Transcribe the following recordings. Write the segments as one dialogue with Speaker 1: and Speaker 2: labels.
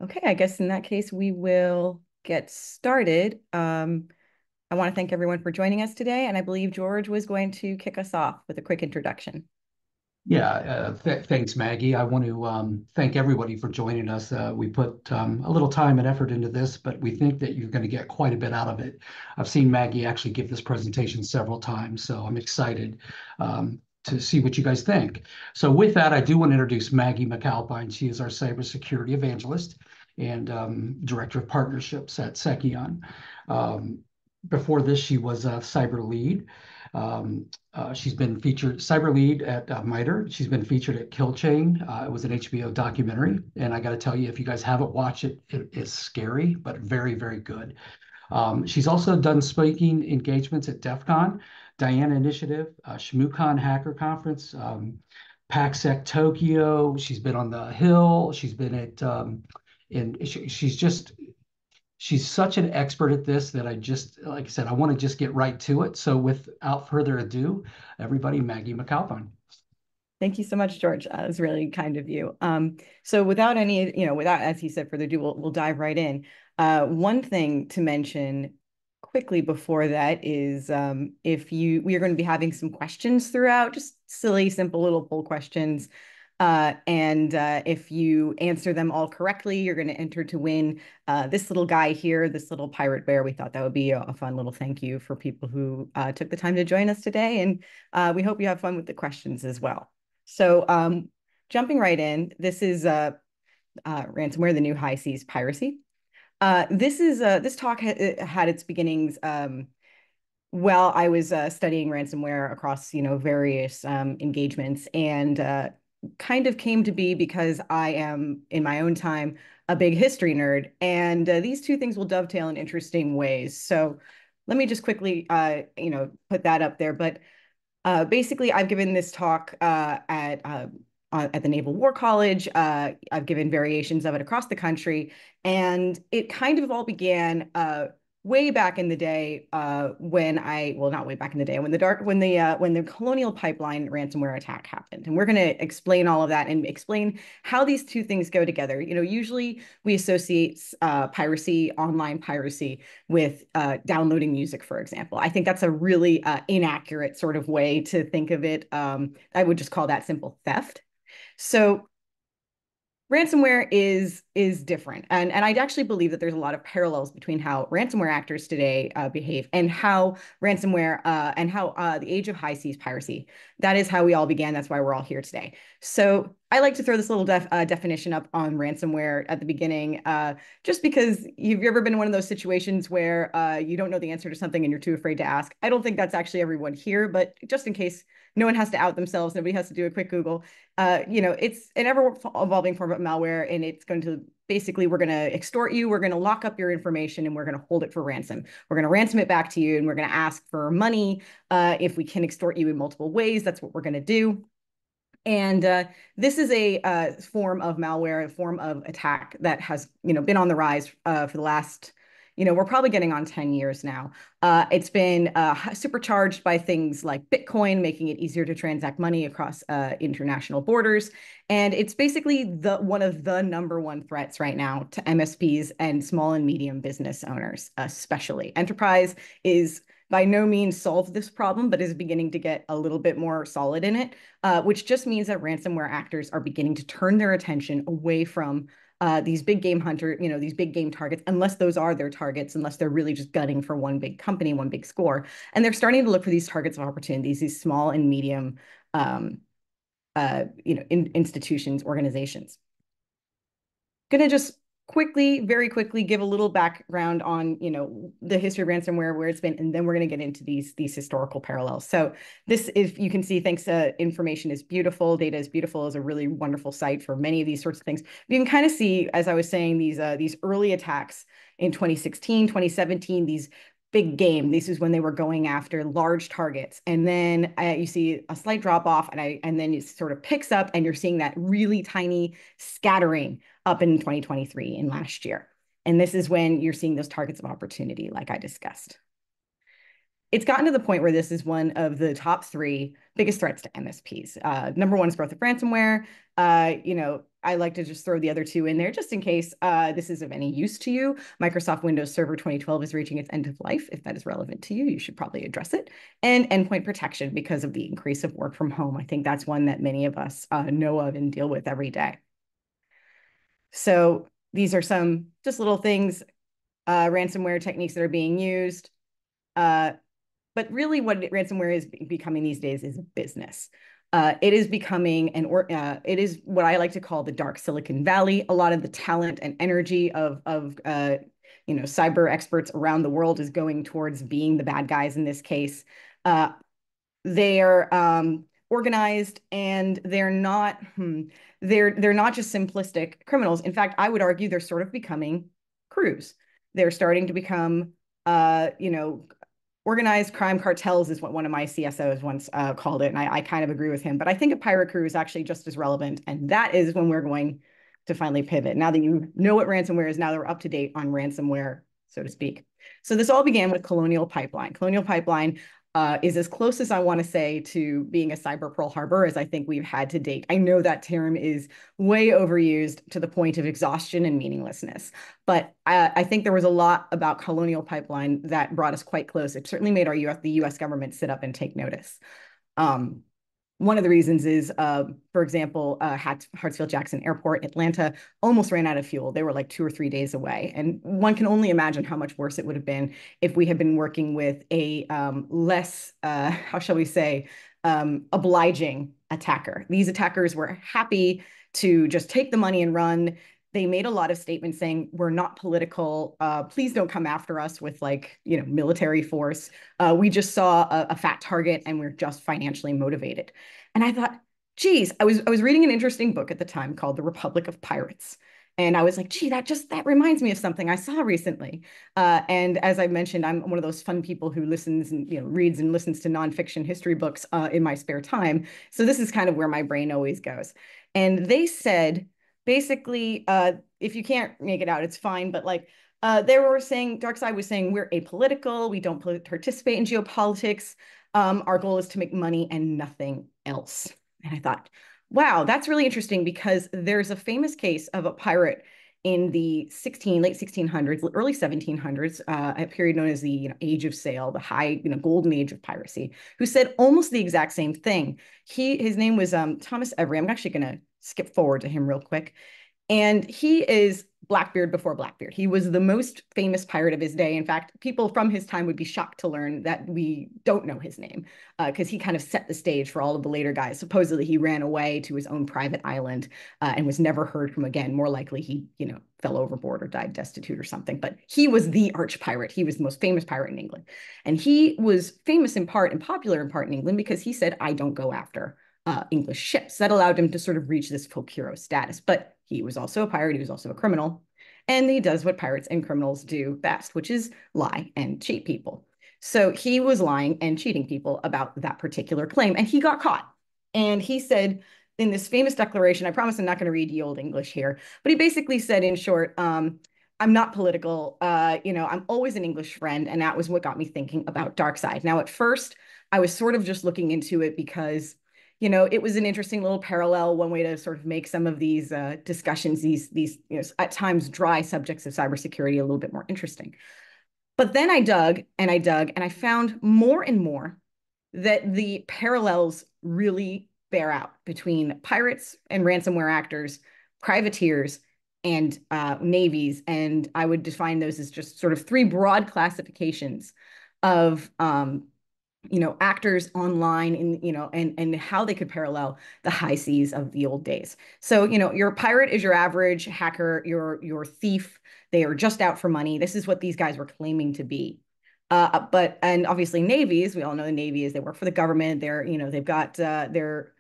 Speaker 1: Okay, I guess in that case, we will get started. I want to thank everyone for joining us today, and I believe George was going to kick us off with a quick introduction.
Speaker 2: Yeah, thanks, Maggie. I want to thank everybody for joining us. We put a little time and effort into this, but we think that you're going to get quite a bit out of it. I've seen Maggie actually give this presentation several times, so I'm excited to see what you guys think. So with that, I do want to introduce Maggie McAlpine. She is our cybersecurity evangelist and director of partnerships at Sekion. Um, Before this, she was a cyber lead. She's been featured cyber lead at MITRE. She's been featured at Kill Chain. It was an HBO documentary, and I got to tell you, if you guys haven't watched it, it is scary, but very, very good. She's also done speaking engagements at DEF CON, Diana Initiative, ShmooCon Hacker Conference, PACSEC Tokyo. She's been on the Hill. She's been at, and she's such an expert at this that like I said, I want to just get right to it. So without further ado, everybody, Maggie McAlpine.
Speaker 1: Thank you so much, George. It was really kind of you. So without any, without, as he said, further ado, we'll dive right in. One thing to mention quickly before that is we are going to be having some questions throughout, just silly, simple little poll questions. And if you answer them all correctly, you're going to enter to win this little guy here, this little pirate bear. We thought that would be a fun little thank you for people who took the time to join us today. And we hope you have fun with the questions as well. So jumping right in, this is Ransomware, the new high seas piracy. This talk had its beginnings while I was studying ransomware across various engagements, and kind of came to be because I am in my own time a big history nerd, and these two things will dovetail in interesting ways. So let me just quickly put that up there. But basically, I've given this talk at the Naval War College. I've given variations of it across the country, and it kind of all began way back in the day not way back in the day when the Colonial Pipeline ransomware attack happened. And we're going to explain all of that and explain how these two things go together. Usually we associate piracy, online piracy, with downloading music, for example. I think that's a really inaccurate sort of way to think of it. I would just call that simple theft. So ransomware is different, and I actually believe that there's a lot of parallels between how ransomware actors today behave and how ransomware and how the age of high seas piracy. That is how we all began. That's why we're all here today. So I like to throw this little definition up on ransomware at the beginning, just because you've ever been in one of those situations where you don't know the answer to something and you're too afraid to ask. I don't think that's actually everyone here, but just in case no one has to out themselves, nobody has to do a quick Google. It's an ever-evolving form of malware, and it's going to basically, we're going to extort you, we're going to lock up your information, and we're going to hold it for ransom. We're going to ransom it back to you, and we're going to ask for money. If we can extort you in multiple ways, that's what we're going to do. And this is a form of malware, a form of attack that has, been on the rise for the last, we're probably getting on 10 years now. It's been supercharged by things like Bitcoin, making it easier to transact money across international borders. And it's basically one of the number one threats right now to MSPs and small and medium business owners, especially. Enterprise is by no means solved this problem, but is beginning to get a little bit more solid in it, which just means that ransomware actors are beginning to turn their attention away from these big game these big game targets, unless those are their targets, unless they're really just gunning for one big company, one big score. And they're starting to look for these targets of opportunities, these small and medium, institutions, organizations. Going to just very quickly give a little background on, the history of ransomware, where it's been, and then we're going to get into these historical parallels. So this, if you can see, thanks information is beautiful, data is beautiful, is a really wonderful site for many of these sorts of things. You can kind of see, as I was saying, these early attacks in 2016, 2017, these big game. This is when they were going after large targets. And then you see a slight drop off, and then it sort of picks up, and you're seeing that really tiny scattering up in 2023 in last year. And this is when you're seeing those targets of opportunity, like I discussed. It's gotten to the point where this is one of the top three biggest threats to MSPs. Number one is growth of ransomware. I like to just throw the other two in there just in case this is of any use to you. Microsoft Windows Server 2012 is reaching its end of life. If that is relevant to you, you should probably address it. And endpoint protection because of the increase of work from home. I think that's one that many of us know of and deal with every day. So these are some just little things, ransomware techniques that are being used. But really what ransomware is becoming these days is a business. It is becoming it is what I like to call the dark Silicon Valley. A lot of the talent and energy of cyber experts around the world is going towards being the bad guys in this case. They're organized and they're not just simplistic criminals. In fact, I would argue they're sort of becoming crews. They're starting to become organized crime cartels is what one of my CSOs once called it. And I kind of agree with him. But I think a pirate crew is actually just as relevant. And that is when we're going to finally pivot. Now that you know what ransomware is, now that we're up to date on ransomware, so to speak. So this all began with Colonial Pipeline. Colonial Pipeline is as close as I want to say to being a cyber Pearl Harbor as I think we've had to date. I know that term is way overused to the point of exhaustion and meaninglessness, but I think there was a lot about Colonial Pipeline that brought us quite close. It certainly made the US government sit up and take notice. One of the reasons is, for example, Hartsfield-Jackson Airport, Atlanta, almost ran out of fuel. They were like 2 or 3 days away. And one can only imagine how much worse it would have been if we had been working with a less, how shall we say, obliging attacker. These attackers were happy to just take the money and run. They made a lot of statements saying, we're not political. Please don't come after us with military force. We just saw a fat target and we're just financially motivated. And I thought, geez, I was reading an interesting book at the time called The Republic of Pirates. And I was like, gee, that reminds me of something I saw recently. And as I mentioned, I'm one of those fun people who listens and reads and listens to nonfiction history books in my spare time. So this is kind of where my brain always goes. And they said, basically, if you can't make it out, it's fine. But they were saying, DarkSide was saying, we're apolitical. We don't participate in geopolitics. Our goal is to make money and nothing else. And I thought, wow, that's really interesting because there's a famous case of a pirate in the late 1600s, early 1700s, a period known as the Age of Sail, the high golden age of piracy, who said almost the exact same thing. His name was Thomas Every. I'm actually going to skip forward to him real quick. And he is Blackbeard before Blackbeard. He was the most famous pirate of his day. In fact, people from his time would be shocked to learn that we don't know his name because he kind of set the stage for all of the later guys. Supposedly, he ran away to his own private island and was never heard from again. More likely, he fell overboard or died destitute or something. But he was the arch pirate. He was the most famous pirate in England. And he was famous in part and popular in part in England because he said, I don't go after English ships. That allowed him to sort of reach this folk hero status. But he was also a pirate. He was also a criminal. And he does what pirates and criminals do best, which is lie and cheat people. So he was lying and cheating people about that particular claim. And he got caught. And he said in this famous declaration, I promise I'm not going to read ye old English here, but he basically said in short, I'm not political. I'm always an English friend. And that was what got me thinking about DarkSide. Now, at first, I was sort of just looking into it because it was an interesting little parallel, one way to sort of make some of these discussions, these at times dry subjects of cybersecurity a little bit more interesting. But then I dug and I found more and more that the parallels really bear out between pirates and ransomware actors, privateers, and navies. And I would define those as just sort of three broad classifications of actors online and how they could parallel the high seas of the old days. So, your pirate is your average hacker, your thief. They are just out for money. This is what these guys were claiming to be. And obviously navies, we all know the Navy is they work for the government. They're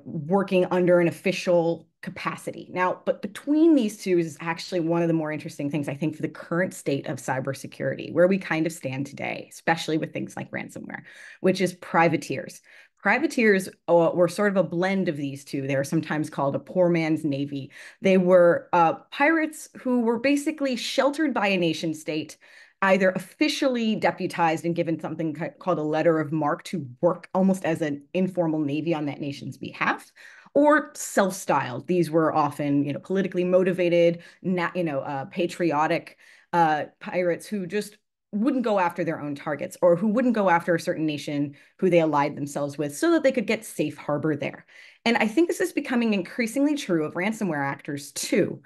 Speaker 1: working under an official capacity. Now, but between these two is actually one of the more interesting things, I think, for the current state of cybersecurity, where we kind of stand today, especially with things like ransomware, which is privateers. Privateers were sort of a blend of these two. They are sometimes called a poor man's navy. They were pirates who were basically sheltered by a nation state, either officially deputized and given something called a letter of marque to work almost as an informal navy on that nation's behalf, or self-styled. These were often, politically motivated, patriotic pirates who just wouldn't go after their own targets, or who wouldn't go after a certain nation who they allied themselves with so that they could get safe harbor there. And I think this is becoming increasingly true of ransomware actors too,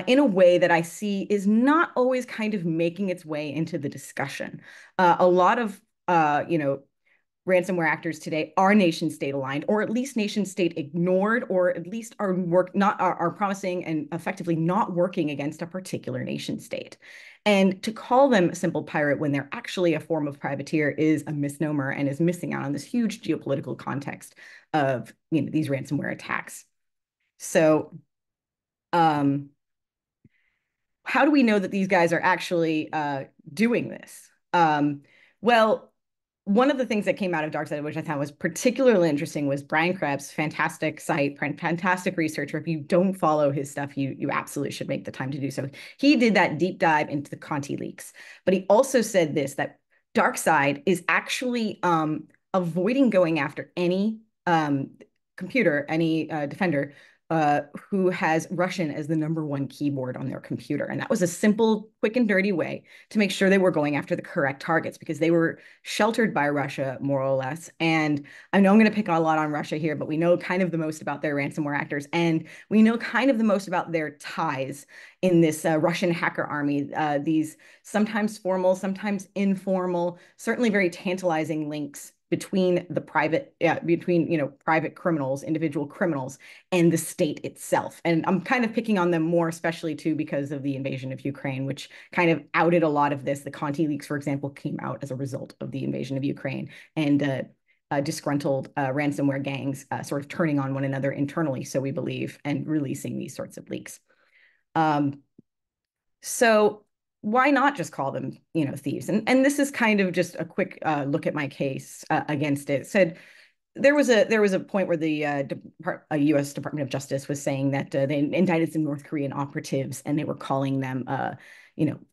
Speaker 1: in a way that I see is not always kind of making its way into the discussion. A lot of ransomware actors today are nation state aligned, or at least nation state ignored, or at least are promising and effectively not working against a particular nation state. And to call them a simple pirate when they're actually a form of privateer is a misnomer and is missing out on this huge geopolitical context of these ransomware attacks. So how do we know that these guys are actually doing this? Well, one of the things that came out of DarkSide, which I thought was particularly interesting, was Brian Krebs' fantastic site, fantastic researcher. If you don't follow his stuff, you absolutely should make the time to do so. He did that deep dive into the Conti leaks, but he also said this, that DarkSide is actually avoiding going after any computer, any defender who has Russian as the #1 keyboard on their computer. And that was a simple, quick and dirty way to make sure they were going after the correct targets, because they were sheltered by Russia, more or less. And I know I'm going to pick a lot on Russia here, but we know kind of the most about their ransomware actors. And we know kind of the most about their ties in this Russian hacker army. These sometimes formal, sometimes informal, certainly very tantalizing links between private criminals, individual criminals, and the state itself. And I'm kind of picking on them more, especially too, because of the invasion of Ukraine, which kind of outed a lot of this. The Conti leaks, for example, came out as a result of the invasion of Ukraine, and disgruntled ransomware gangs sort of turning on one another internally, so we believe, and releasing these sorts of leaks. So why not just call them, thieves? And this is kind of just a quick look at my case against it. Said there was a point where the U.S. Department of Justice was saying that they indicted some North Korean operatives, and they were calling them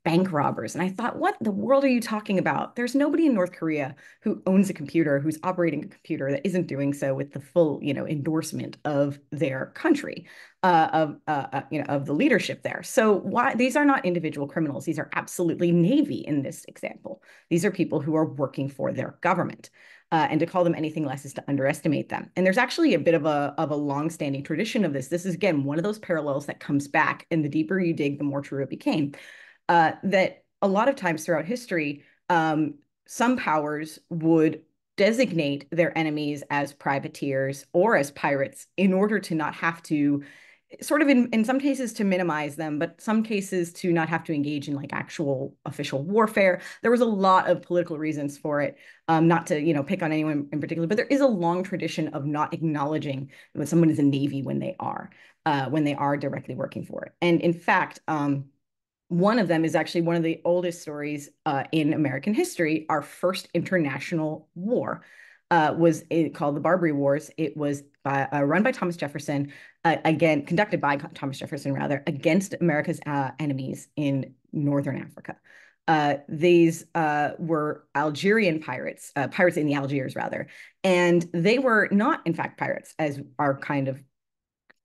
Speaker 1: bank robbers. And I thought, what the world are you talking about? There's nobody in North Korea who owns a computer, who's operating a computer, that isn't doing so with the full, endorsement of their country, of the leadership there. So why these are not individual criminals? These are absolutely Navy in this example. These are people who are working for their government. And to call them anything less is to underestimate them. And there's actually a bit of a long-standing tradition of this. This is, again, one of those parallels that comes back, and the deeper you dig, the more true it became. That a lot of times throughout history, some powers would designate their enemies as privateers or as pirates in order to not have to, sort of in some cases to minimize them, but some cases to not have to engage in like actual official warfare. There was a lot of political reasons for it, not to pick on anyone in particular, but there is a long tradition of not acknowledging when someone is a Navy when they are directly working for it. And in fact, one of them is actually one of the oldest stories in American history. Our first international war was called the Barbary Wars. It was run by Thomas Jefferson, again, conducted by Thomas Jefferson, rather, against America's enemies in Northern Africa. These were Algerian pirates, pirates in the Algiers, rather. And they were not, in fact, pirates, as are kind of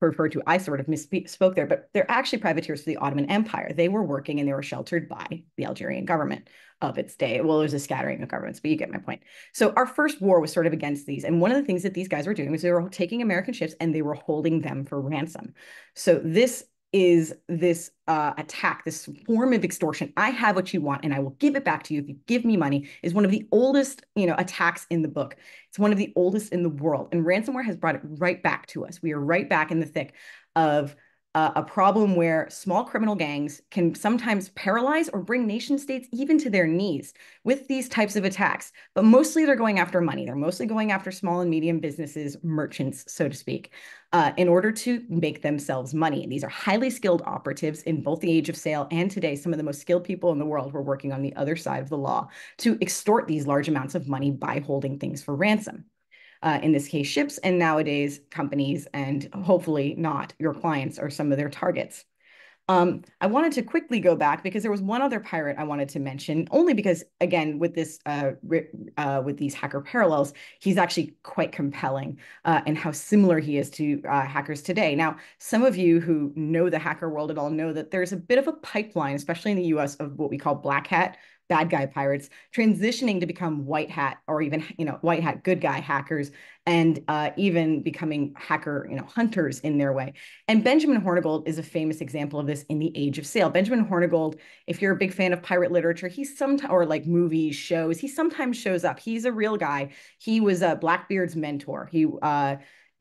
Speaker 1: referred to. I sort of misspoke there, but they're actually privateers for the Ottoman Empire. They were working and they were sheltered by the Algerian government of its day. Well, there's a scattering of governments, but you get my point. So our first war was sort of against these. And one of the things that these guys were doing was they were taking American ships and they were holding them for ransom. So this is this attack, this form of extortion. I have what you want and I will give it back to you if you give me money, is one of the oldest, attacks in the book. It's one of the oldest in the world. And ransomware has brought it right back to us. We are right back in the thick of a problem where small criminal gangs can sometimes paralyze or bring nation states even to their knees with these types of attacks. But mostly they're going after money. They're mostly going after small and medium businesses, merchants, so to speak, in order to make themselves money. And these are highly skilled operatives in both the age of sail and today. Some of the most skilled people in the world were working on the other side of the law to extort these large amounts of money by holding things for ransom. In this case, ships, and nowadays companies, and hopefully not your clients, are some of their targets. I wanted to quickly go back because there was one other pirate I wanted to mention, only because, again, with this with these hacker parallels, he's actually quite compelling and how similar he is to hackers today. Now, some of you who know the hacker world at all know that there's a bit of a pipeline, especially in the US, of what we call black hat bad guy pirates transitioning to become white hat or even white hat good guy hackers and even becoming hacker hunters in their way. And Benjamin Hornigold is a famous example of this in The Age of Sail. Benjamin Hornigold, if you're a big fan of pirate literature, he's sometimes, or like movies, shows, he sometimes shows up. He's a real guy. He was Blackbeard's mentor.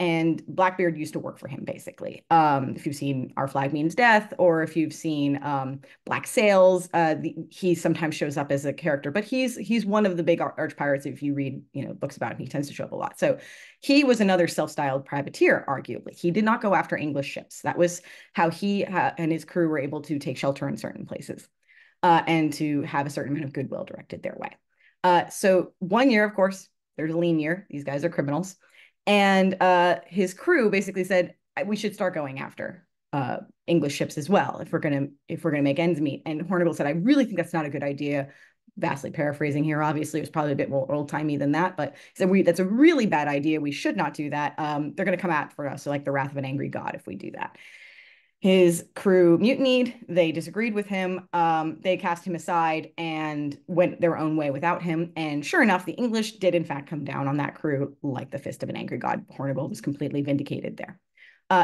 Speaker 1: And Blackbeard used to work for him, basically. If you've seen Our Flag Means Death, or if you've seen Black Sails, he sometimes shows up as a character. But he's one of the big arch pirates. If you read books about him, he tends to show up a lot. So he was another self-styled privateer, arguably. He did not go after English ships. That was how he and his crew were able to take shelter in certain places and to have a certain amount of goodwill directed their way. So 1 year, of course, there's a lean year. These guys are criminals. And his crew basically said, we should start going after English ships as well if we're gonna make ends meet. And Hornigold said, I really think that's not a good idea. Vastly paraphrasing here, obviously, it was probably a bit more old-timey than that, but he said, that's a really bad idea. We should not do that. They're going to come out for us, so like the wrath of an angry god if we do that. His crew mutinied. They disagreed with him. They cast him aside and went their own way without him. And sure enough, the English did in fact come down on that crew like the fist of an angry god. Hornigold was completely vindicated there.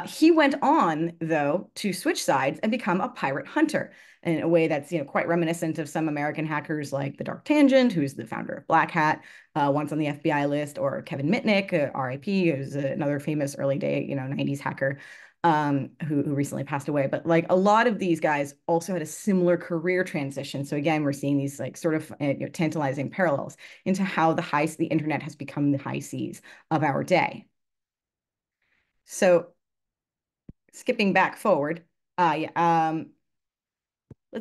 Speaker 1: He went on, though, to switch sides and become a pirate hunter in a way that's quite reminiscent of some American hackers like the Dark Tangent, who's the founder of Black Hat, once on the FBI list, or Kevin Mitnick, RIP, who's another famous early day 90s hacker who recently passed away. But like a lot of these guys also had a similar career transition. So again, we're seeing these like sort of tantalizing parallels into how the internet has become the high seas of our day. So skipping back forward, let's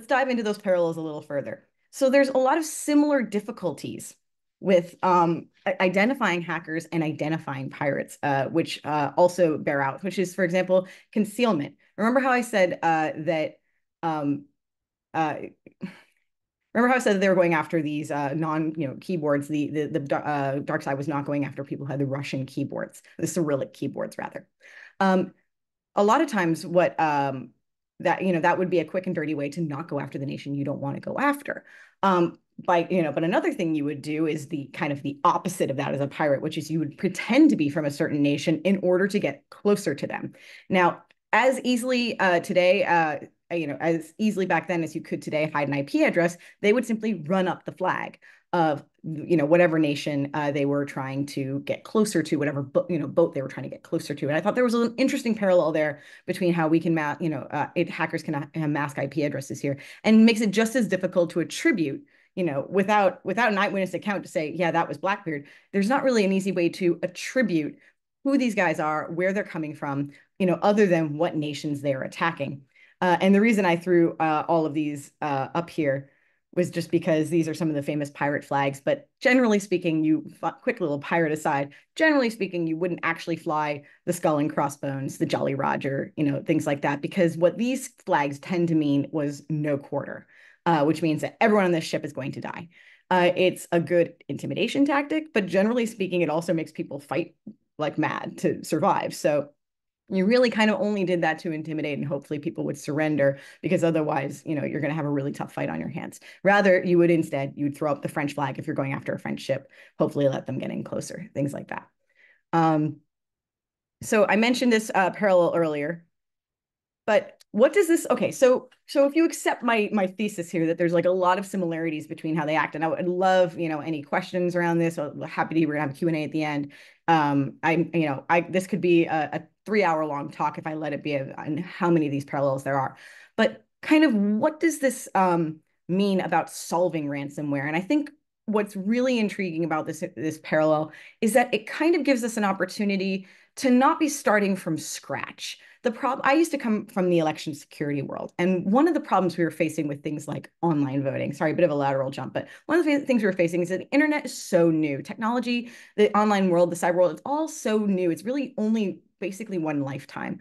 Speaker 1: dive into those parallels a little further. So there's a lot of similar difficulties with identifying hackers and identifying pirates, which also bear out, which is, for example, concealment. Remember how I said that remember how I said that they were going after these keyboards. The dark side was not going after people who had the Russian keyboards, the Cyrillic keyboards, rather. A lot of times, that would be a quick and dirty way to not go after the nation you don't want to go after. But another thing you would do is the kind of the opposite of that as a pirate, which is you would pretend to be from a certain nation in order to get closer to them. Now, as easily today, as easily back then as you could today hide an IP address, they would simply run up the flag of whatever nation they were trying to get closer to, whatever boat they were trying to get closer to. And I thought there was an interesting parallel there between how we can hackers can mask IP addresses here, and makes it just as difficult to attribute without an eyewitness account to say, yeah, that was Blackbeard. There's not really an easy way to attribute who these guys are, where they're coming from, other than what nations they're attacking. And the reason I threw all of these up here was just because these are some of the famous pirate flags. But generally speaking, quick little pirate aside, generally speaking, you wouldn't actually fly the skull and crossbones, the Jolly Roger, things like that, because what these flags tend to mean was no quarter, which means that everyone on this ship is going to die. It's a good intimidation tactic, but generally speaking, it also makes people fight like mad to survive. So you really kind of only did that to intimidate and hopefully people would surrender, because otherwise, you're going to have a really tough fight on your hands. Rather, you would throw up the French flag if you're going after a French ship, hopefully let them get in closer, things like that. So I mentioned this parallel earlier, but what does this, okay, so if you accept my thesis here that there's like a lot of similarities between how they act, and I would love, any questions around this, we're going to have a Q&A at the end. This could be a 3-hour long talk if I let it be on how many of these parallels there are. But kind of what does this mean about solving ransomware? And I think what's really intriguing about this parallel is that it kind of gives us an opportunity to not be starting from scratch. I used to come from the election security world, and one of the problems we were facing with things like online voting, sorry, a bit of a lateral jump, but one of the things we were facing is that the internet is so new. Technology, the online world, the cyber world, it's all so new. It's really only basically one lifetime.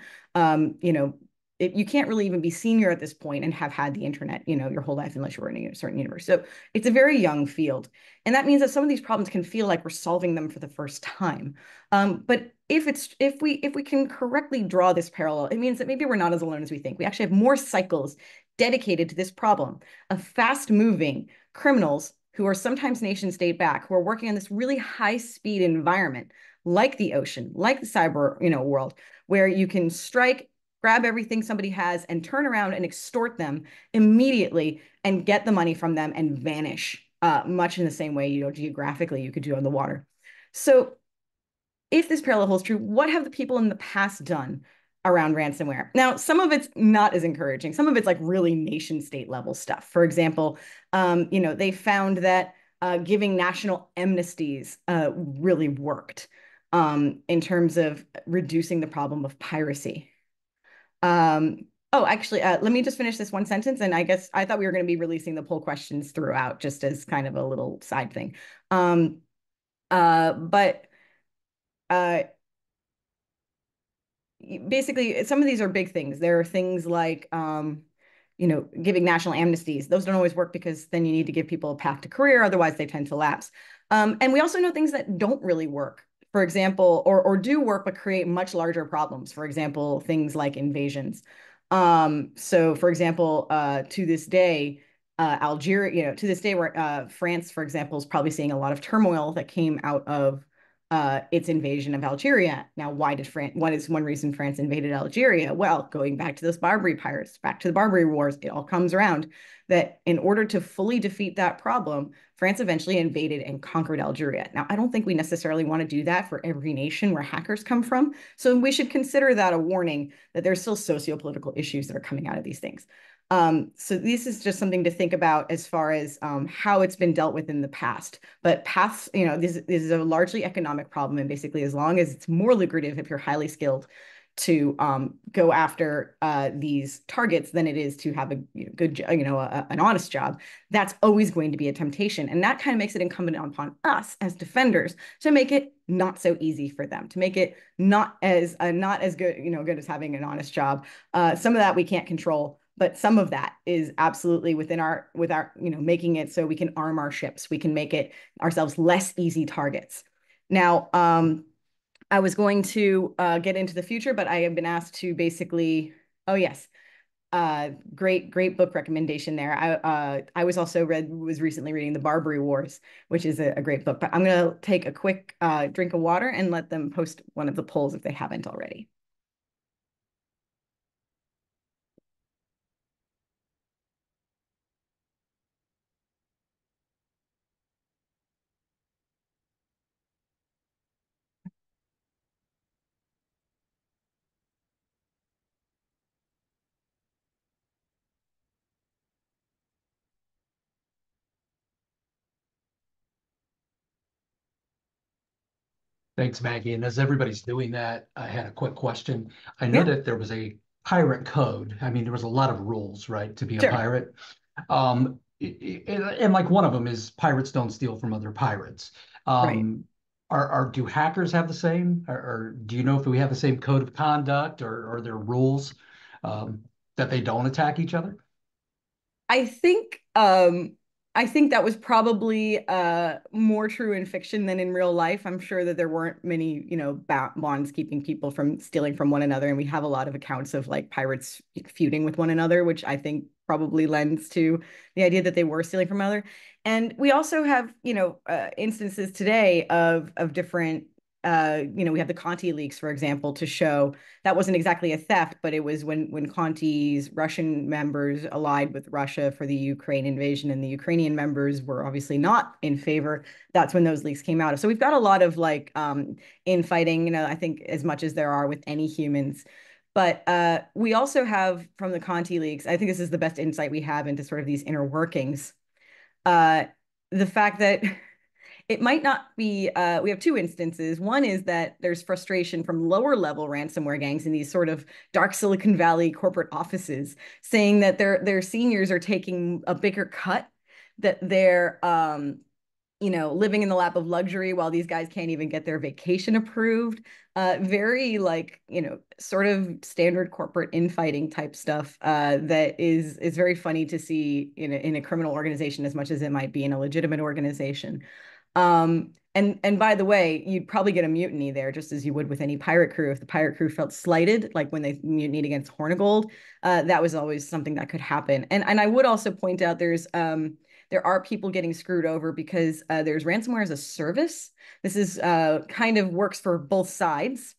Speaker 1: you can't really even be senior at this point and have had the internet, your whole life unless you were in a certain universe. So it's a very young field. And that means that some of these problems can feel like we're solving them for the first time. But if we can correctly draw this parallel, it means that maybe we're not as alone as we think. We actually have more cycles dedicated to this problem of fast moving criminals who are sometimes nation state back, who are working on this really high speed environment, like the ocean, like the cyber, world, where you can strike, grab everything somebody has and turn around and extort them immediately and get the money from them and vanish, much in the same way, geographically you could do on the water. So if this parallel holds true, what have the people in the past done around ransomware? Now, some of it's not as encouraging. Some of it's like really nation state level stuff. For example, they found that giving national amnesties really worked in terms of reducing the problem of piracy. Actually, let me just finish this one sentence. And I guess I thought we were going to be releasing the poll questions throughout, just as kind of a little side thing. But uh, basically, some of these are big things. There are things like, giving national amnesties. Those don't always work because then you need to give people a path to career. Otherwise, they tend to lapse. And we also know things that don't really work. For example, or do work but create much larger problems. For example, things like invasions. So, for example, to this day, Algeria, to this day, where France, for example, is probably seeing a lot of turmoil that came out of its invasion of Algeria. Now, why did France? What is one reason France invaded Algeria? Well, going back to those Barbary pirates, back to the Barbary Wars, it all comes around that in order to fully defeat that problem, France eventually invaded and conquered Algeria. Now, I don't think we necessarily want to do that for every nation where hackers come from. So we should consider that a warning that there's still socio-political issues that are coming out of these things. So this is just something to think about as far as how it's been dealt with in the past. But paths, this is a largely economic problem. And basically, as long as it's more lucrative if you're highly skilled to go after these targets than it is to have a good, an honest job, that's always going to be a temptation. And that kind of makes it incumbent upon us as defenders to make it not so easy for them, to make it not as good, good as having an honest job. Some of that we can't control. But some of that is absolutely with our, making it so we can arm our ships. We can make it ourselves less easy targets. Now, I was going to get into the future, but I have been asked to basically, oh yes, great book recommendation there. I was recently reading The Barbary Wars, which is a great book. But I'm going to take a quick drink of water and let them post one of the polls if they haven't already.
Speaker 2: Thanks, Maggie. And as everybody's doing that, I had a quick question. I know
Speaker 1: Yeah,
Speaker 2: that there was a pirate code. I mean, there was a lot of rules, right, to be a
Speaker 1: sure.
Speaker 2: pirate. And like one of them is pirates don't steal from other pirates.
Speaker 1: Right.
Speaker 2: Um, do hackers have the same, or do you know if we have the same code of conduct, or are there rules um, that they don't attack each other?
Speaker 1: I think I think that was probably more true in fiction than in real life. I'm sure that there weren't many, bonds keeping people from stealing from one another, and we have a lot of accounts of like pirates feuding with one another, which I think probably lends to the idea that they were stealing from another. And we also have, instances today of different we have the Conti leaks, for example, to show that wasn't exactly a theft, but it was when Conti's Russian members allied with Russia for the Ukraine invasion, and the Ukrainian members were obviously not in favor. That's when those leaks came out. So we've got a lot of like infighting, I think as much as there are with any humans. But we also have from the Conti leaks, I think this is the best insight we have into sort of these inner workings. Uh, the fact that it might not be, we have two instances. One is that there's frustration from lower level ransomware gangs in these sort of dark Silicon Valley corporate offices saying that their seniors are taking a bigger cut, that living in the lap of luxury while these guys can't even get their vacation approved. Very like, sort of standard corporate infighting type stuff that is very funny to see in a criminal organization as much as it might be in a legitimate organization. And by the way, you'd probably get a mutiny there, just as you would with any pirate crew. If the pirate crew felt slighted, like when they mutinied against Hornigold, that was always something that could happen. And I would also point out there are people getting screwed over because there's ransomware as a service. This is kind of works for both sides,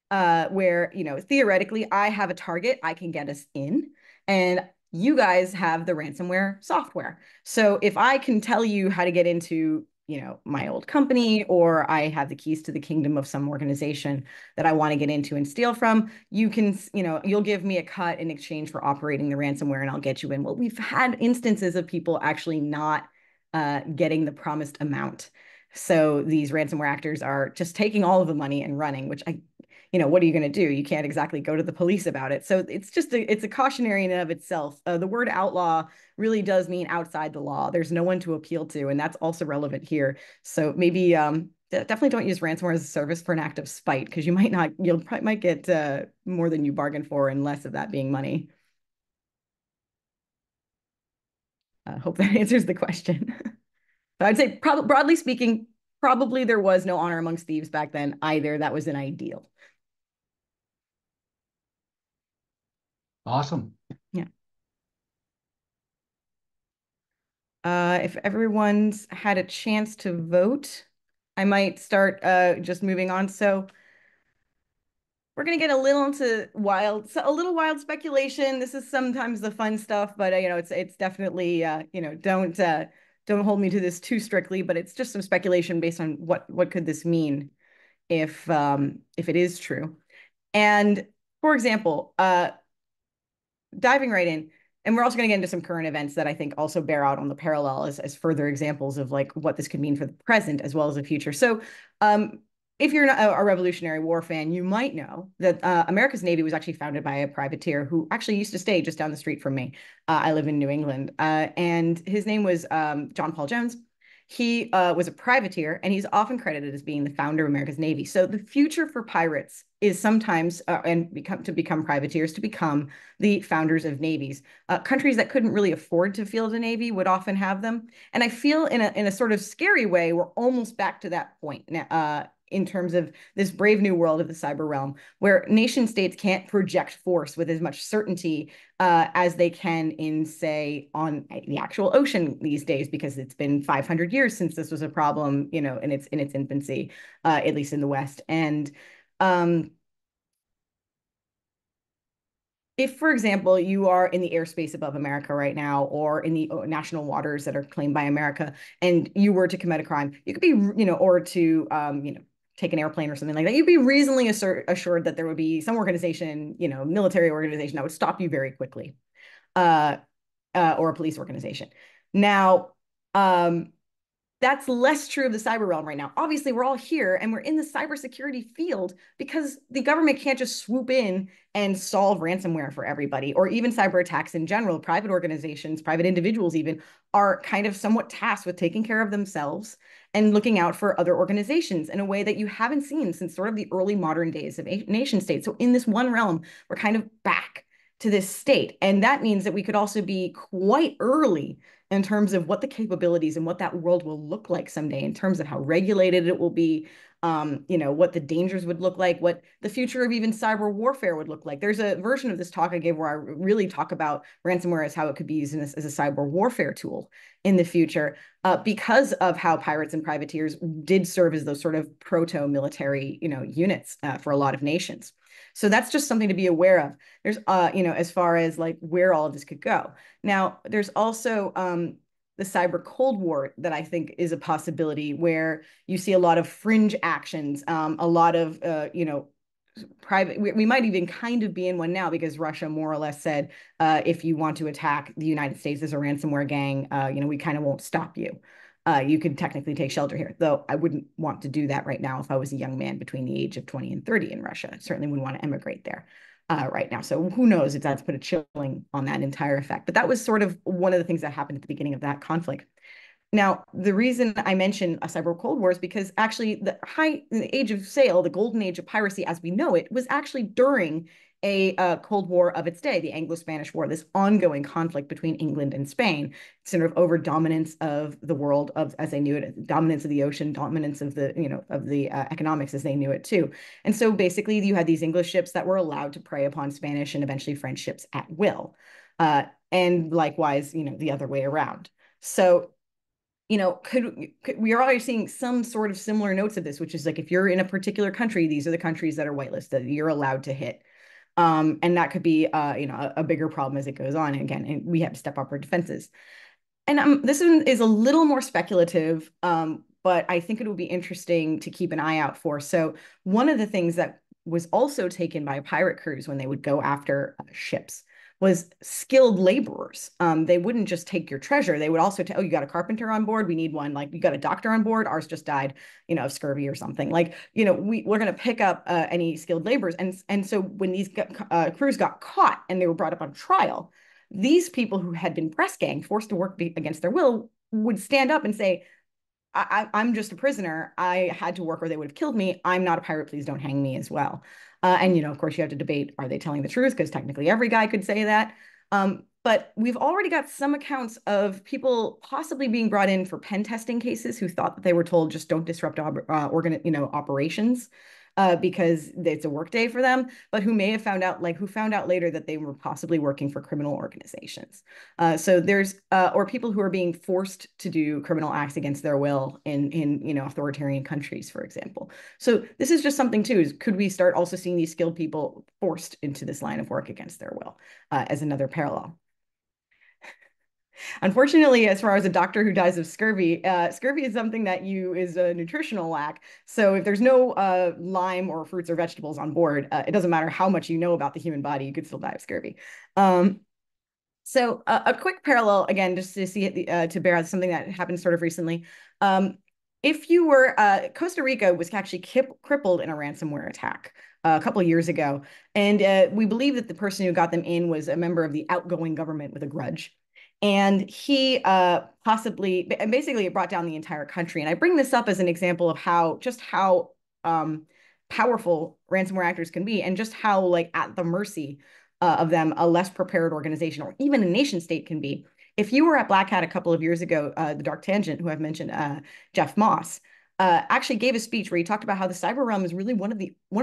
Speaker 1: where, theoretically, I have a target, I can get us in, and you guys have the ransomware software. So if I can tell you how to get into, my old company, or I have the keys to the kingdom of some organization that I want to get into and steal from, you can, you'll give me a cut in exchange for operating the ransomware and I'll get you in. Well, we've had instances of people actually not getting the promised amount. So these ransomware actors are just taking all of the money and running, which what are you going to do? You can't exactly go to the police about it. So it's a cautionary in and of itself. The word outlaw really does mean outside the law. There's no one to appeal to, and that's also relevant here. So maybe definitely don't use ransomware as a service for an act of spite, because might get more than you bargained for, and less of that being money. I hope that answers the question. But I'd say, broadly speaking, probably there was no honor amongst thieves back then either. That was an ideal.
Speaker 2: Awesome.
Speaker 1: Yeah. If everyone's had a chance to vote, I might start just moving on. So we're gonna get a little into a little wild speculation. This is sometimes the fun stuff, but it's definitely don't hold me to this too strictly. But it's just some speculation based on what could this mean if it is true. And for example, diving right in, and we're also going to get into some current events that I think also bear out on the parallel as further examples of like what this could mean for the present as well as the future. So if you're a Revolutionary War fan, you might know that America's Navy was actually founded by a privateer who actually used to stay just down the street from me. I live in New England, and his name was John Paul Jones. He was a privateer, and he's often credited as being the founder of America's Navy. So the future for pirates is sometimes become privateers, to become the founders of navies. Countries that couldn't really afford to field a navy would often have them. And I feel in a sort of scary way, we're almost back to that point now, in terms of this brave new world of the cyber realm, where nation states can't project force with as much certainty as they can in, say, on the actual ocean these days, because it's been 500 years since this was a problem, in its infancy, at least in the West. And if, for example, you are in the airspace above America right now, or in the national waters that are claimed by America, and you were to commit a crime, you could be, or to, take an airplane or something like that, you'd be reasonably assured that there would be some organization, military organization that would stop you very quickly, or a police organization. Now, that's less true of the cyber realm right now. Obviously, we're all here and we're in the cybersecurity field because the government can't just swoop in and solve ransomware for everybody, or even cyber attacks in general. Private organizations, private individuals even, are kind of somewhat tasked with taking care of themselves and looking out for other organizations in a way that you haven't seen since sort of the early modern days of nation states. So in this one realm, we're kind of back to this state. And that means that we could also be quite early in terms of what the capabilities and what that world will look like someday, in terms of how regulated it will be, what the dangers would look like, what the future of even cyber warfare would look like. There's a version of this talk I gave where I really talk about ransomware as how it could be used as a cyber warfare tool in the future, because of how pirates and privateers did serve as those sort of proto-military, units for a lot of nations. So that's just something to be aware of. There's, as far as like where all of this could go. Now, there's also the cyber Cold War that I think is a possibility, where you see a lot of fringe actions, a lot of, private. We might even kind of be in one now, because Russia more or less said, if you want to attack the United States as a ransomware gang, we kind of won't stop you. You could technically take shelter here, though I wouldn't want to do that right now if I was a young man between the age of 20 and 30 in Russia. I certainly wouldn't want to emigrate there right now. So who knows if that's put a chilling on that entire effect. But that was sort of one of the things that happened at the beginning of that conflict. Now, the reason I mention a cyber Cold War is because actually the age of sail, the golden age of piracy as we know it, was actually during a Cold War of its day, the Anglo-Spanish War, this ongoing conflict between England and Spain, sort of over dominance of the world of as they knew it, dominance of the ocean, dominance of the of the economics as they knew it too. And so basically, you had these English ships that were allowed to prey upon Spanish and eventually French ships at will, and likewise, the other way around. So could we are already seeing some sort of similar notes of this, which is like if you're in a particular country, these are the countries that are whitelisted that you're allowed to hit. And that could be a bigger problem as it goes on. And we have to step up our defenses. And this one is a little more speculative, but I think it will be interesting to keep an eye out for. So one of the things that was also taken by pirate crews when they would go after ships was skilled laborers. They wouldn't just take your treasure. They would also tell, oh, you got a carpenter on board? We need one. Like, you got a doctor on board? Ours just died, of scurvy or something. Like, we're going to pick up any skilled laborers. And so when these crews got caught and they were brought up on trial, these people who had been press gang, forced to work against their will, would stand up and say, I'm just a prisoner. I had to work or they would have killed me. I'm not a pirate. Please don't hang me as well. And, of course, you have to debate, are they telling the truth? Because technically every guy could say that. But we've already got some accounts of people possibly being brought in for pen testing cases who thought that they were told just don't disrupt operations because it's a work day for them, but who may have found out, who found out later that they were possibly working for criminal organizations. So there's, or people who are being forced to do criminal acts against their will in authoritarian countries, for example. So this is just something too, is could we start also seeing these skilled people forced into this line of work against their will as another parallel? Unfortunately, as far as a doctor who dies of scurvy, scurvy is something that is a nutritional lack. So if there's no lime or fruits or vegetables on board, it doesn't matter how much you know about the human body, you could still die of scurvy. So a quick parallel, again, just to see it, to bear out something that happened sort of recently. If you were, Costa Rica was actually crippled in a ransomware attack a couple of years ago. And we believe that the person who got them in was a member of the outgoing government with a grudge. And he basically it brought down the entire country. And I bring this up as an example of how powerful ransomware actors can be and just how at the mercy of them a less prepared organization or even a nation state can be. If you were at Black Hat a couple of years ago, the Dark Tangent, who I've mentioned, Jeff Moss, actually gave a speech where he talked about how the cyber realm is really one of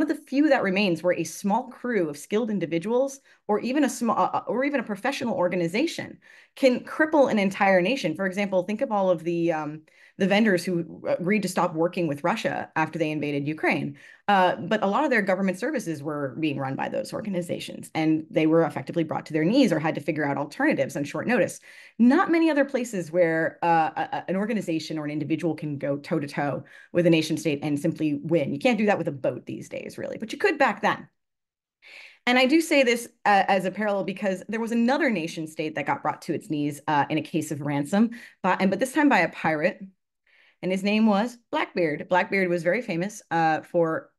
Speaker 1: the few that remains where a small crew of skilled individuals or even a professional organization can cripple an entire nation. For example, think of all of the vendors who agreed to stop working with Russia after they invaded Ukraine. But a lot of their government services were being run by those organizations, and they were effectively brought to their knees or had to figure out alternatives on short notice. Not many other places where an organization or an individual can go toe to toe with a nation state and simply win. You can't do that with a boat these days, really, but you could back then. And I do say this as a parallel because there was another nation state that got brought to its knees in a case of ransom, but this time by a pirate, and his name was Blackbeard. Blackbeard was very famous for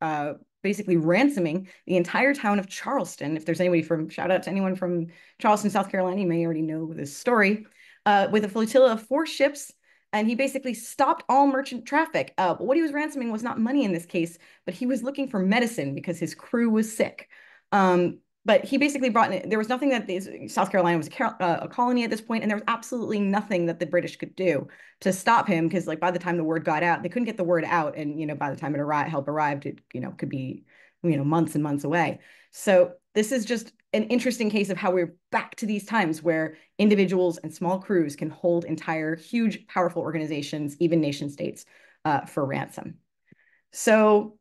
Speaker 1: basically ransoming the entire town of Charleston. If there's anybody shout out to anyone from Charleston, South Carolina, you may already know this story, with a flotilla of 4 ships. And he basically stopped all merchant traffic. But what he was ransoming was not money in this case, but he was looking for medicine because his crew was sick. But he basically there was nothing that South Carolina was a colony at this point, and there was absolutely nothing that the British could do to stop him because, by the time the word got out, they couldn't get the word out, and by the time help arrived, it could be months and months away. So this is just an interesting case of how we're back to these times where individuals and small crews can hold entire, huge, powerful organizations, even nation states, for ransom. So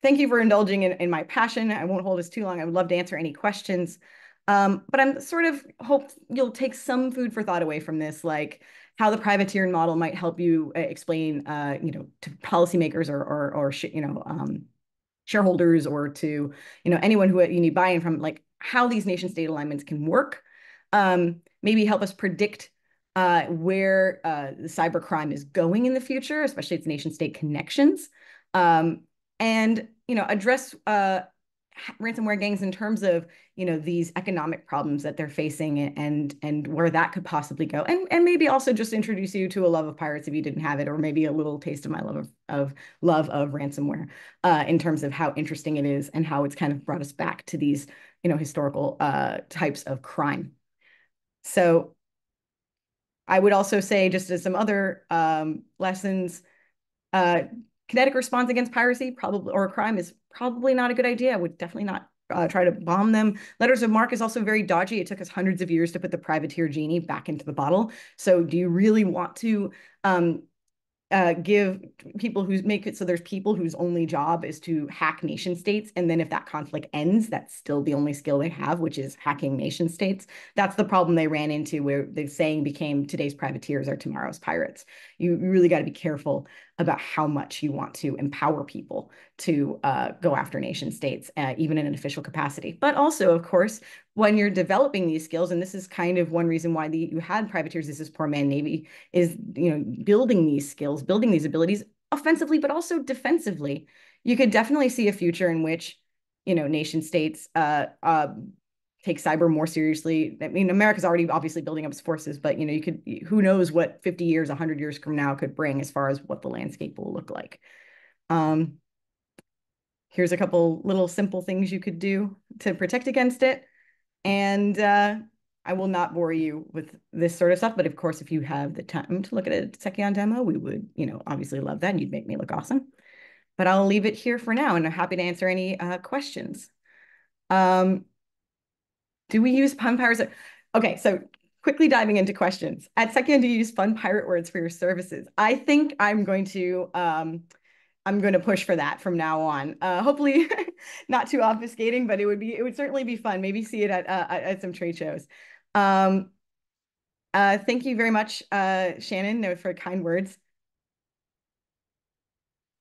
Speaker 1: thank you for indulging in my passion. I won't hold us too long. I would love to answer any questions. But I'm sort of hope you'll take some food for thought away from this, like how the privateer model might help you explain, to policymakers or shareholders or to, anyone who you need buy-in from, how these nation state alignments can work. Maybe help us predict where the cybercrime is going in the future, especially its nation state connections. And address ransomware gangs in terms of, these economic problems that they're facing, and where that could possibly go. And maybe also just introduce you to a love of pirates if you didn't have it, or maybe a little taste of my love of ransomware, in terms of how interesting it is and how it's kind of brought us back to these, historical types of crime. So I would also say, just as some other lessons, uh, kinetic response against piracy probably, or crime, is probably not a good idea. I would definitely not try to bomb them. Letters of marque is also very dodgy. It took us hundreds of years to put the privateer genie back into the bottle. So do you really want to give people who make it so there's people whose only job is to hack nation states, and then if that conflict ends, that's still the only skill they have, which is hacking nation states? That's the problem they ran into, where the saying became, today's privateers are tomorrow's pirates. You really got to be careful about how much you want to empower people to go after nation states, even in an official capacity. But also, of course, when you're developing these skills, and this is kind of one reason why you had privateers as this poor man navy, is, building these skills, building these abilities offensively, but also defensively. You could definitely see a future in which, nation states take cyber more seriously. I mean, America's already obviously building up its forces, but you could, who knows what 50 years, 100 years from now could bring as far as what the landscape will look like. Here's a couple little simple things you could do to protect against it. And I will not bore you with this sort of stuff, but of course, if you have the time to look at a Sekion demo, we would, obviously love that, and you'd make me look awesome. But I'll leave it here for now, and I'm happy to answer any questions. Do we use pun pirates? Okay, so quickly diving into questions. At Sekion, do you use fun pirate words for your services? I think I'm going to push for that from now on. Hopefully not too obfuscating, but it would certainly be fun. Maybe see it at some trade shows. Thank you very much, Shannon, for kind words.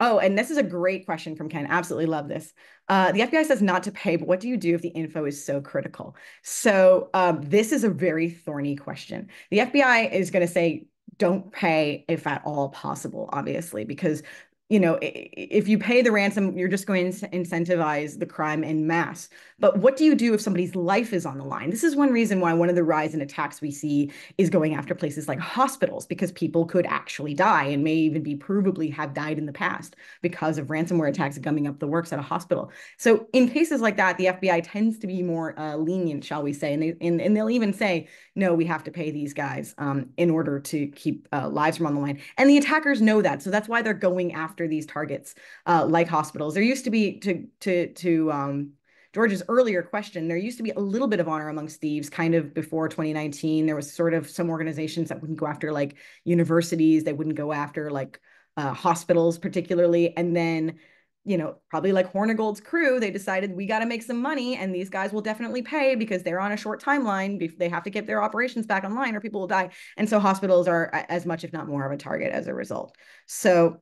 Speaker 1: Oh, and this is a great question from Ken. Absolutely love this. The FBI says not to pay, but what do you do if the info is so critical? So this is a very thorny question. The FBI is going to say, don't pay if at all possible, obviously, because if you pay the ransom, you're just going to incentivize the crime en masse. But what do you do if somebody's life is on the line? This is one reason why one of the rise in attacks we see is going after places like hospitals, because people could actually die and may even be provably have died in the past because of ransomware attacks gumming up the works at a hospital. So in cases like that, the FBI tends to be more lenient, shall we say, and they'll even say, no, we have to pay these guys in order to keep lives from on the line. And the attackers know that, so that's why they're going after these targets like hospitals. There used to be, to George's earlier question, there used to be a little bit of honor amongst thieves kind of before 2019. There was sort of some organizations that wouldn't go after like universities. They wouldn't go after like hospitals particularly. And then, probably like Hornigold's crew, they decided we got to make some money, and these guys will definitely pay because they're on a short timeline. They have to get their operations back online or people will die. And so hospitals are as much, if not more, of a target as a result. So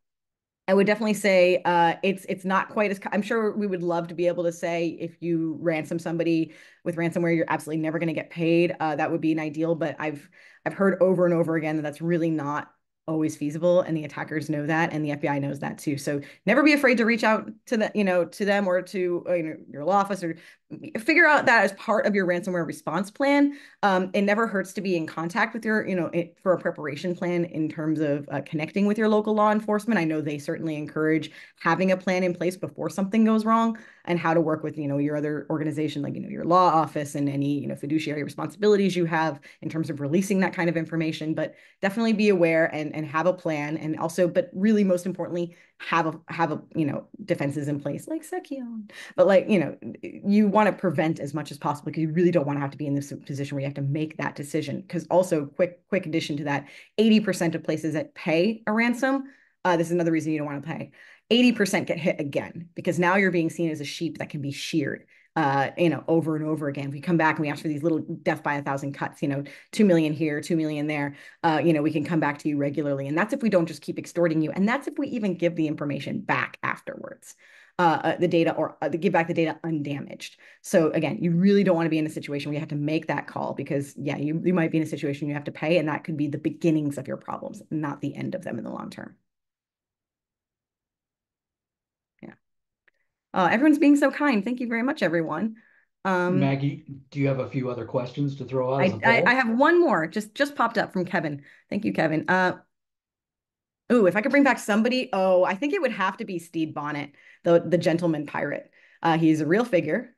Speaker 1: I would definitely say it's not quite as, I'm sure we would love to be able to say if you ransom somebody with ransomware, you're absolutely never going to get paid. That would be an ideal, but I've heard over and over again that that's really not always feasible, and the attackers know that, and the FBI knows that too. So never be afraid to reach out to to them or to your law office, or figure out that as part of your ransomware response plan. It never hurts to be in contact with your, for a preparation plan in terms of connecting with your local law enforcement. I know they certainly encourage having a plan in place before something goes wrong, and how to work with, your other organization, like, your law office, and any, fiduciary responsibilities you have in terms of releasing that kind of information. But definitely be aware and have a plan. And also, but really most importantly, have a defenses in place like Sekion. But like, you want to prevent as much as possible, because you really don't want to have to be in this position where you have to make that decision. Because also, quick addition to that, 80% of places that pay a ransom, this is another reason you don't want to pay, 80% get hit again, because now you're being seen as a sheep that can be sheared over and over again. If we come back and we ask for these little death by 1,000 cuts, 2 million here, 2 million there, we can come back to you regularly. And that's if we don't just keep extorting you. And that's if we even give the information back afterwards, the data, or give back the data undamaged. So again, you really don't want to be in a situation where you have to make that call, because yeah, you might be in a situation you have to pay, and that could be the beginnings of your problems, not the end of them in the long term. Yeah. Everyone's being so kind. Thank you very much, everyone. Um,
Speaker 2: Maggie, do you have a few other questions to throw out as a
Speaker 1: I
Speaker 2: poll?
Speaker 1: have one more just popped up from Kevin. Thank you, Kevin. Ooh, if I could bring back somebody, oh, I think it would have to be Stede Bonnet, the gentleman pirate. He's a real figure.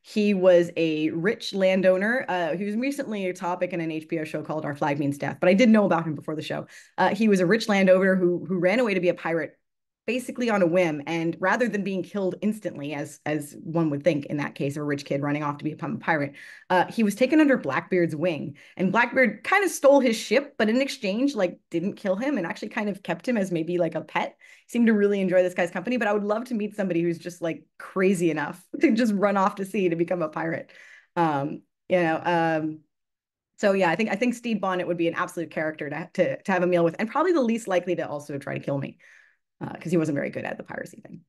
Speaker 1: He was a rich landowner. He was recently a topic in an HBO show called Our Flag Means Death, but I did know about him before the show. He was a rich landowner who ran away to be a pirate basically on a whim, and rather than being killed instantly as one would think in that case of a rich kid running off to become a pirate, he was taken under Blackbeard's wing, and Blackbeard kind of stole his ship, but in exchange like didn't kill him and actually kind of kept him as maybe like a pet. Seemed to really enjoy this guy's company, but I would love to meet somebody who's just like crazy enough to just run off to sea to become a pirate. um you know so yeah, I think Stede Bonnet would be an absolute character to have a meal with, and probably the least likely to also try to kill me, because he wasn't very good at the piracy thing.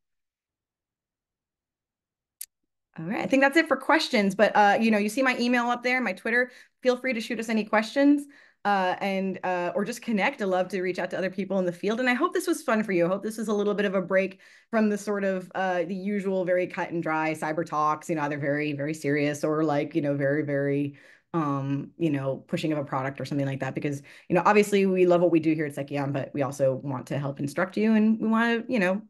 Speaker 1: All right, I think that's it for questions. But you see my email up there, my Twitter. Feel free to shoot us any questions, and or just connect. I love to reach out to other people in the field. And I hope this was fun for you. I hope this is a little bit of a break from the sort of the usual very cut and dry cyber talks. Either very very serious or like very very pushing of a product or something like that. Because obviously we love what we do here at Sekion, but we also want to help instruct you, and we want to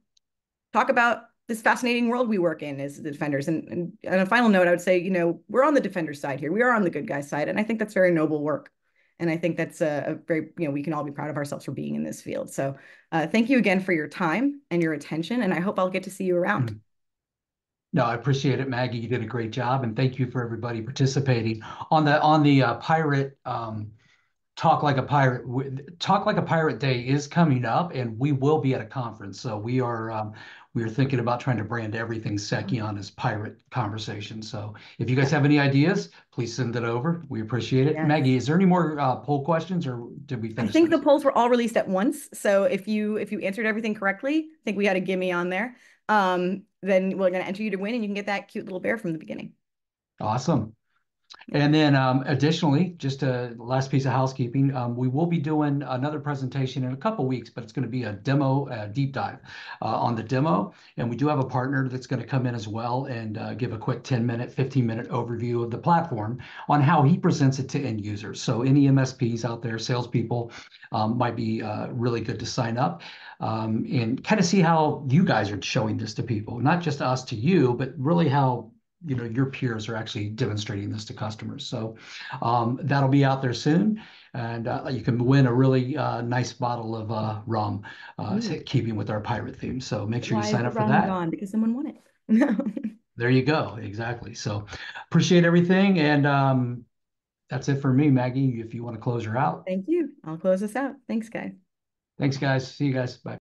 Speaker 1: talk about this fascinating world we work in as the defenders. And on a final note, I would say, we're on the defender side here. We are on the good guys side. And I think that's very noble work. And I think that's a very, we can all be proud of ourselves for being in this field. So thank you again for your time and your attention. And I hope I'll get to see you around.
Speaker 2: No, I appreciate it, Maggie. You did a great job, and thank you for everybody participating on the pirate Talk Like a Pirate Day is coming up, and we will be at a conference. So we are thinking about trying to brand everything Sekion as pirate conversation. So if you guys
Speaker 1: Yeah.
Speaker 2: have any ideas, please send it over. We appreciate it.
Speaker 1: Yes.
Speaker 2: Maggie, is there any more poll questions, or did we
Speaker 1: I
Speaker 2: finish
Speaker 1: think the
Speaker 2: those?
Speaker 1: polls were all released at once. So if you answered everything correctly, I think we had a gimme on there. Then we're going to enter you to win, and you can get that cute little bear from the beginning.
Speaker 2: Awesome.
Speaker 1: Yeah.
Speaker 2: And then additionally, just a last piece of housekeeping, we will be doing another presentation in a couple weeks, but it's going to be a demo, deep dive on the demo. And we do have a partner that's going to come in as well and give a quick 10-minute, 15-minute overview of the platform on how he presents it to end users. So any MSPs out there, salespeople, might be really good to sign up and kind of see how you guys are showing this to people, not just us to you, but really how your peers are actually demonstrating this to customers. So that'll be out there soon, and you can win a really nice bottle of rum,
Speaker 1: Ooh,
Speaker 2: keeping with our pirate theme. So make sure you
Speaker 1: why is
Speaker 2: sign
Speaker 1: the
Speaker 2: up for
Speaker 1: rum
Speaker 2: that.
Speaker 1: gone? Because someone won it.
Speaker 2: There you go. Exactly. So appreciate everything, and that's it for me, Maggie. If you want to close her out.
Speaker 1: Thank you. I'll close this out. Thanks, guys.
Speaker 2: Thanks, guys. See you guys. Bye.